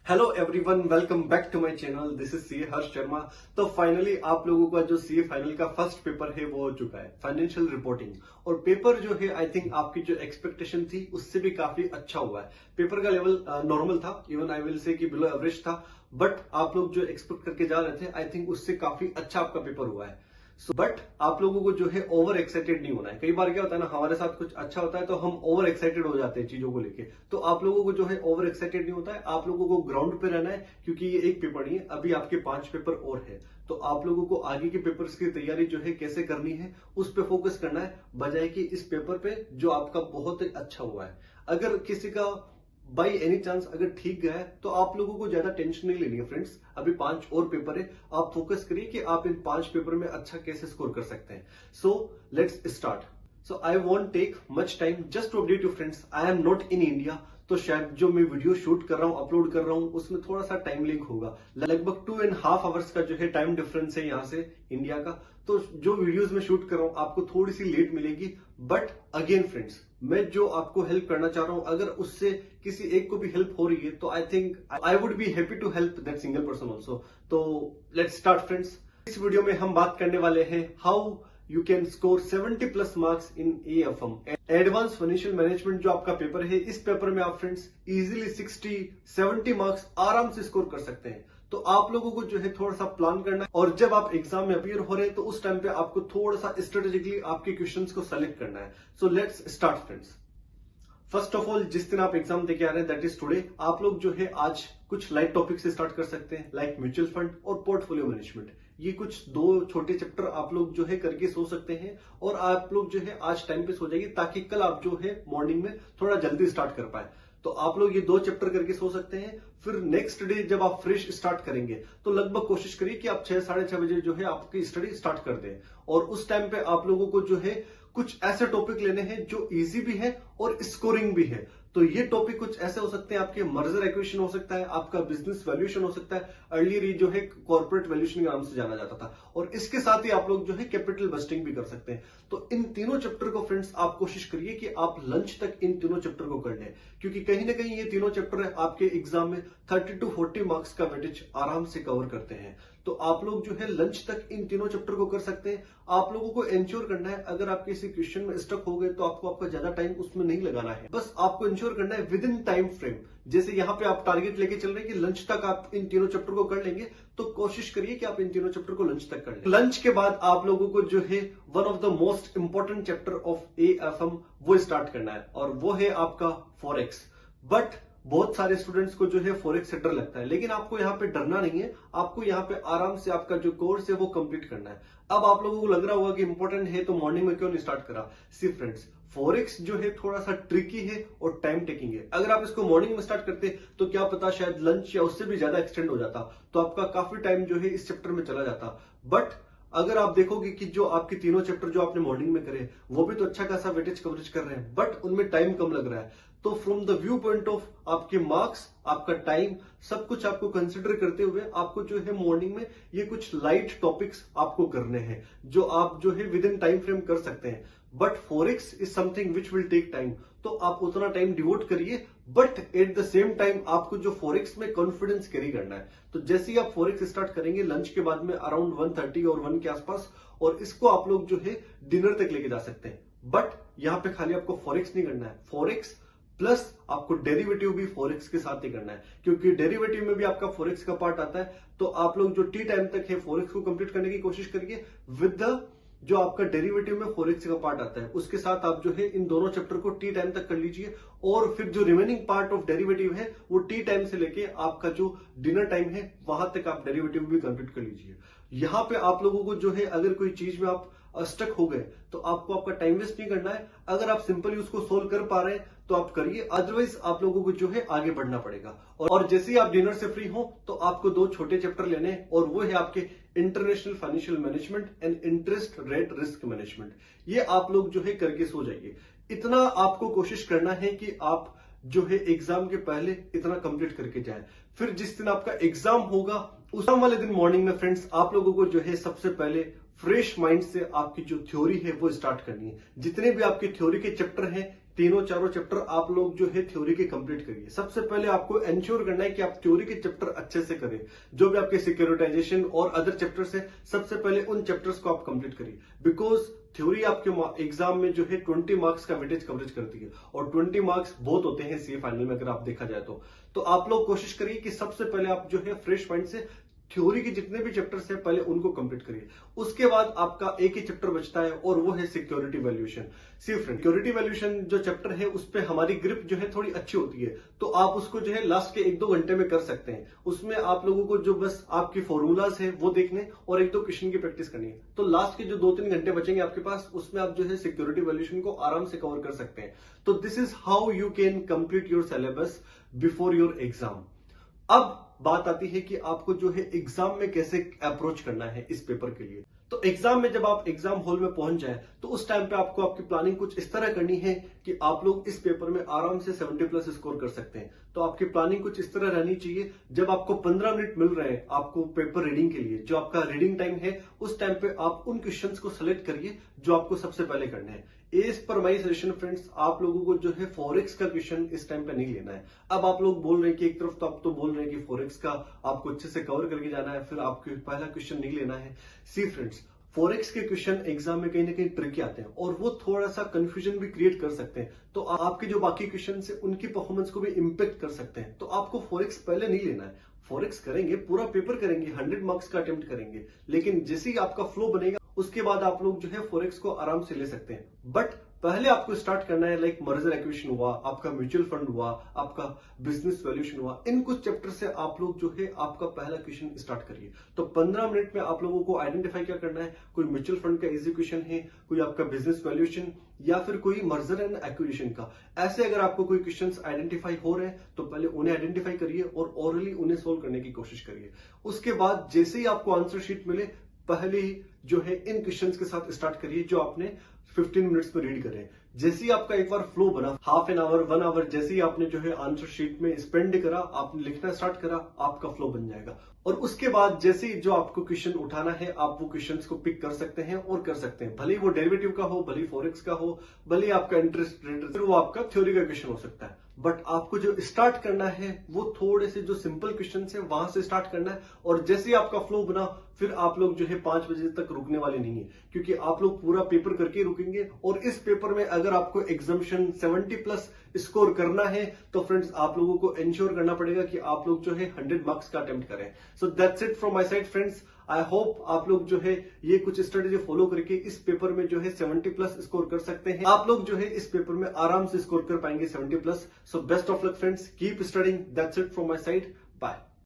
Hello everyone, welcome back to my channel. This is CA Harsh Sharma. तो finally आप लोगों का जो सीए फाइनल का फर्स्ट पेपर है वो हो चुका है, फाइनेंशियल रिपोर्टिंग। और पेपर जो है आई थिंक आपकी जो एक्सपेक्टेशन थी उससे भी काफी अच्छा हुआ है। पेपर का लेवल नॉर्मल था, इवन आई विल से कि बिलो एवरेज था, बट आप लोग जो एक्सपेक्ट करके जा रहे थे आई थिंक उससे काफी अच्छा आपका पेपर हुआ है। बट आप लोगों को जो है ओवर एक्साइटेड नहीं होना है। कई बार क्या होता है ना, हमारे साथ कुछ अच्छा होता है तो हम ओवर एक्साइटेड हो जाते हैं चीजों को लेके। तो आप लोगों को जो है ओवर एक्साइटेड नहीं होता है, आप लोगों को ग्राउंड पे रहना है, क्योंकि ये एक पेपर नहीं है, अभी आपके 5 पेपर और है। तो आप लोगों को आगे के पेपर्स की तैयारी जो है कैसे करनी है उस पर फोकस करना है, बजाय कि इस पेपर पे जो आपका बहुत ही अच्छा हुआ है। अगर किसी का बाई एनी चांस अगर ठीक गया है तो आप लोगों को ज्यादा टेंशन नहीं लेनी है फ्रेंड्स। अभी 5 और पेपर है, आप फोकस करिए कि आप इन 5 पेपर में अच्छा कैसे स्कोर कर सकते हैं। So let's start. So I won't take much time, just to update you friends, I am not in India. तो शायद जो मैं वीडियो शूट कर रहा हूं, अपलोड कर रहा हूं, उसमें थोड़ा सा टाइम लिंक होगा। लगभग 2.5 आवर्स का जो है टाइम डिफरेंस है यहाँ से इंडिया का। तो जो वीडियोस में शूट कर रहा हूं आपको थोड़ी सी लेट मिलेगी। बट अगेन फ्रेंड्स, मैं जो आपको हेल्प करना चाह रहा हूं, अगर उससे किसी एक को भी हेल्प हो रही है तो I think I would be happy to help that single person also. तो लेट्स स्टार्ट फ्रेंड्स। इस वीडियो में हम बात करने वाले हैं how you can score 70 plus marks in AFM, advance financial management. जो आपका पेपर है, इस पेपर में आप फ्रेंड्स इजीली 60-70 मार्क्स आराम से स्कोर कर सकते हैं। तो आप लोगों को जो है थोड़ा सा प्लान करना है, और जब आप एग्जाम में अपीयर हो रहे हैं तो उस टाइम पे आपको थोड़ा सा स्ट्रेटेजिकली आपके क्वेश्चंस को सेलेक्ट करना है। सो let's start friends. First of all, जिस दिन आप एग्जाम देके आ रहे हैं दैट इज टुडे, आप लोग जो है आज कुछ लाइट टॉपिक से स्टार्ट कर सकते हैं, लाइक म्यूचुअल फंड और पोर्टफोलियो मैनेजमेंट। ये कुछ 2 छोटे चैप्टर आप लोग जो है करके सो सकते हैं, और आप लोग जो है आज टाइम पे सो जाइए ताकि कल आप जो है मॉर्निंग में थोड़ा जल्दी स्टार्ट कर पाए। तो आप लोग ये 2 चैप्टर करके सो सकते हैं। फिर नेक्स्ट डे जब आप फ्रेश स्टार्ट करेंगे तो लगभग कोशिश करिए कि आप 6-6:30 बजे जो है आपकी स्टडी स्टार्ट कर दें। और उस टाइम पे आप लोगों को जो है कुछ ऐसे टॉपिक लेने हैं जो इजी भी है और स्कोरिंग भी है। तो ये टॉपिक कुछ ऐसे हो सकते हैं, आपके मर्जर एक्वेशन हो सकता है, आपका बिजनेस वैल्यूएशन हो सकता है। अर्लियर ये जो है कॉर्पोरेट वैल्यूएशन के नाम से जाना जाता था, और इसके साथ ही आप लोग जो है कैपिटल बस्टिंग भी कर सकते हैं। तो इन तीनों चैप्टर को फ्रेंड्स आप कोशिश करिए कि आप लंच तक इन तीनों चैप्टर को कर लें, क्योंकि कहीं ना कहीं ये तीनों चैप्टर आपके एग्जाम में 30-40 मार्क्स का वेटेज आराम से कवर करते हैं। तो आप लोग जो है लंच तक इन तीनों चैप्टर को कर सकते हैं। आप लोगों को एंश्योर करना है, अगर आप किसी क्वेश्चन में स्टक हो गए तो आपको आपका ज्यादा टाइम उसमें नहीं लगाना है, बस आपको एंश्योर करना है विद इन टाइम फ्रेम। जैसे यहाँ पे आप टारगेट लेके चल रहे हैं कि लंच तक आप इन तीनों चैप्टर को कर लेंगे, तो कोशिश करिए कि आप इन तीनों चैप्टर को लंच तक कर लें। लंच के बाद आप लोगों को जो है one of the most important chapter of AFM वो स्टार्ट करना है, और वो है आपका फॉरेक्स। बट बहुत सारे स्टूडेंट्स को जो है फॉरेक्स से डर लगता है, लेकिन आपको यहाँ पे डरना नहीं है। आपको यहाँ पे आराम से आपका जो कोर्स है वो कंप्लीट करना है। अब आप लोगों को लग रहा होगा कि इंपॉर्टेंट है तो मॉर्निंग में क्यों नहीं स्टार्ट करा। सी फ्रेंड्स, फॉरेक्स जो है थोड़ा सा ट्रिकी है और टाइम टेकिंग है। अगर आप इसको मॉर्निंग में स्टार्ट करते तो क्या पता शायद लंच या उससे भी ज्यादा एक्सटेंड हो जाता, तो आपका काफी टाइम जो है इस चैप्टर में चला जाता। बट अगर आप देखोगे कि जो आपके तीनों चैप्टर जो आपने मॉर्निंग में करे वो भी तो अच्छा खासा वेटेज कवरेज कर रहे हैं, बट उनमें टाइम कम लग रहा है। तो from the view point of आपके मार्क्स, आपका टाइम, सब कुछ आपको कंसिडर करते हुए आपको जो है मॉर्निंग में ये कुछ लाइट टॉपिक्स आपको करने हैं, जो आप जो है विद इन टाइम फ्रेम कर सकते हैं। But forex is something which will take time, तो आप उतना टाइम डिवोट करिए, but at the same time आपको जो फॉरेक्स में कॉन्फिडेंस कैरी करना है। तो जैसे ही आप फॉरेक्स स्टार्ट करेंगे लंच के बाद में अराउंड 1:30 और 1 के आसपास, और इसको आप लोग जो है डिनर तक लेके जा सकते हैं। बट यहाँ पे खाली आपको फॉरेक्स नहीं करना है, फॉरेक्स प्लस आपको डेरिवेटिव भी फॉरेक्स के साथ ही करना है, क्योंकि डेरिवेटिव में भी आपका फॉरेक्स का पार्ट आता है। तो आप लोग जो टी टाइम तक है फॉरेक्स को कंप्लीट करने की कोशिश करिए विद द जो आपका डेरिवेटिव में फॉरेक्स का पार्ट आता है, उसके साथ आप जो है इन दोनों चैप्टर को टी टाइम तक कर लीजिए। और फिर जो रिमेनिंग पार्ट ऑफ डेरिवेटिव है वो टी टाइम से लेके आपका जो डिनर टाइम है वहां तक आप डेरिवेटिव भी कंप्लीट कर लीजिए। यहाँ पे आप लोगों को जो है अगर कोई चीज में आप स्टक हो गए तो आपको आपका टाइम वेस्ट नहीं करना है। अगर आप सिंपली उसको सोल्व कर पा रहे हैं तो आप करिए, अदरवाइज आप लोगों को जो है आगे बढ़ना पड़ेगा। और जैसे ही आप डिनर से फ्री हो तो आपको 2 छोटे चैप्टर लेने हैं, और वो है आपके international financial management and interest rate risk management. ये आप लोग जो है करके सो जाइए। इतना आपको कोशिश करना है कि आप जो है एग्जाम के पहले इतना कंप्लीट करके जाए। फिर जिस दिन आपका एग्जाम होगा उस वाले दिन मॉर्निंग में फ्रेंड्स आप लोगों को जो है सबसे पहले फ्रेश माइंड से आपकी जो थ्योरी है वो स्टार्ट करनी है। जितने भी आपके थ्योरी के चैप्टर हैं तीनों चारों चैप्टर आप लोग जो है थ्योरी के कंप्लीट करिए। सबसे पहले आपको एंश्योर करना है कि आप थ्योरी के चैप्टर अच्छे से करें। जो भी आपके सिक्योरिटाइजेशन और अदर चैप्टर्स है, सबसे पहले उन चैप्टर्स को आप कंप्लीट करिए। बिकॉज थ्योरी आपके एग्जाम में जो है 20 मार्क्स का वेटेज कवरेज करती है, और 20 मार्क्स बहुत होते हैं सीए फाइनल में अगर आप देखा जाए तो आप लोग कोशिश करिए कि सबसे पहले आप जो है फ्रेश माइंड से थ्योरी के जितने भी चैप्टर्स हैं पहले उनको कंप्लीट करिए। उसके बाद आपका एक ही चैप्टर बचता है और वो है सिक्योरिटी वैल्यूएशन। सी फ्रेंड, सिक्योरिटी वैल्यूएशन जो चैप्टर है उस पे हमारी ग्रिप जो है थोड़ी अच्छी होती है, तो आप उसको जो है लास्ट के 1-2 घंटे में कर सकते हैं। उसमें आप लोगों को जो बस आपकी फॉर्मूलाज है वो देखने और 1-2 क्वेश्चन की प्रैक्टिस करनी है। तो लास्ट के जो 2-3 घंटे बचेंगे आपके पास, उसमें आप जो है सिक्योरिटी वैल्यूएशन को आराम से कवर कर सकते हैं। तो this is how you can complete your syllabus before your exam. अब बात आती है कि आपको जो है एग्जाम में कैसे अप्रोच करना है इस पेपर के लिए। तो एग्जाम में जब आप एग्जाम हॉल में पहुंच जाए तो उस टाइम पे आपको आपकी प्लानिंग कुछ इस तरह करनी है कि आप लोग इस पेपर में आराम से 70+ स्कोर कर सकते हैं। तो आपकी प्लानिंग कुछ इस तरह रहनी चाहिए, जब आपको 15 मिनट मिल रहे हैं आपको पेपर रीडिंग के लिए, जो आपका रीडिंग टाइम है, उस टाइम पे आप उन क्वेश्चंस को सिलेक्ट करिए जो आपको सबसे पहले करने हैं। As per my suggestion friends, आप लोगों को जो है फॉरेक्स का क्वेश्चन इस टाइम पे नहीं लेना है। अब आप लोग बोल रहे हैं कि एक तरफ तो आप तो बोल रहे हैं कि फॉरेक्स का आपको अच्छे से कवर करके जाना है, फिर आपको पहला क्वेश्चन नहीं लेना है। सी फ्रेंड्स, फॉरेक्स के क्वेश्चन एग्जाम में कहीं ना कहीं ट्रिकी आते हैं और वो थोड़ा सा कंफ्यूजन भी क्रिएट कर सकते हैं, तो आपके जो बाकी क्वेश्चन है उनकी परफॉर्मेंस को भी इंपेक्ट कर सकते हैं। तो आपको फॉरेक्स पहले नहीं लेना है। फॉरेक्स करेंगे, पूरा पेपर करेंगे, 100 मार्क्स का अटेम्प्ट करेंगे, लेकिन जैसे ही आपका फ्लो बनेगा उसके बाद आप लोग जो है फॉरेक्स को आराम से ले सकते हैं। बट पहले आपको स्टार्ट करना है लाइक मर्जर एक्विजिशन हुआ, आपका म्यूचुअल फंड हुआ, आपका बिजनेस वैल्यूएशन हुआ, इन कुछ चैप्टर से आप लोग जो है आपका पहला क्वेश्चन स्टार्ट करिए। तो 15 मिनट में आप लोगों को आइडेंटिफाई क्या करना है, कोई म्यूचुअल फंड का इजी क्वेश्चन है, कोई आपका बिजनेस वैल्यूएशन, या फिर कोई मर्जर एंड एक्विजिशन का। ऐसे अगर आपको कोई क्वेश्चंस आइडेंटिफाई हो रहे हैं तो पहले उन्हें आइडेंटिफाई करिए और ओरली उन्हें सोल्व करने की कोशिश करिए। उसके बाद जैसे ही आपको आंसर शीट मिले, पहले ही जो है इन क्वेश्चंस के साथ स्टार्ट करिए जो आपने 15 मिनट्स में रीड करें। जैसे ही आपका एक बार फ्लो बना, हाफ एन आवर 1 आवर जैसे ही आपने जो है आंसर शीट में स्पेंड करा, आपने लिखना स्टार्ट करा, आपका फ्लो बन जाएगा। और उसके बाद जैसे ही जो आपको क्वेश्चन उठाना है आप वो क्वेश्चंस को पिक कर सकते हैं और कर सकते हैं, भले ही वो डेरिवेटिव का हो, भले ही फॉरेक्स का हो, भले ही आपका इंटरेस्ट रेट, फिर वो आपका थ्योरी का क्वेश्चन हो सकता है। बट आपको जो स्टार्ट करना है वो थोड़े से जो सिंपल क्वेश्चन है वहां से स्टार्ट करना है, और जैसे ही आपका फ्लो बना फिर आप लोग जो है 5 बजे तक रुकने वाले नहीं है, क्योंकि आप लोग पूरा पेपर करके रुकेंगे। और इस पेपर में अगर आपको एग्जामिशन 70+ स्कोर करना है तो फ्रेंड्स आप लोगों को इंश्योर करना पड़ेगा कि आप लोग जो है 100 मार्क्स का अटेम्प्ट करें। So that's it from my side friends. I hope आप लोग जो है ये कुछ स्ट्रेटेजी फॉलो करके इस पेपर में जो है 70+ स्कोर कर सकते हैं। आप लोग जो है इस पेपर में आराम से स्कोर कर पाएंगे 70+। So best of luck friends, keep studying. That's it from my side, bye.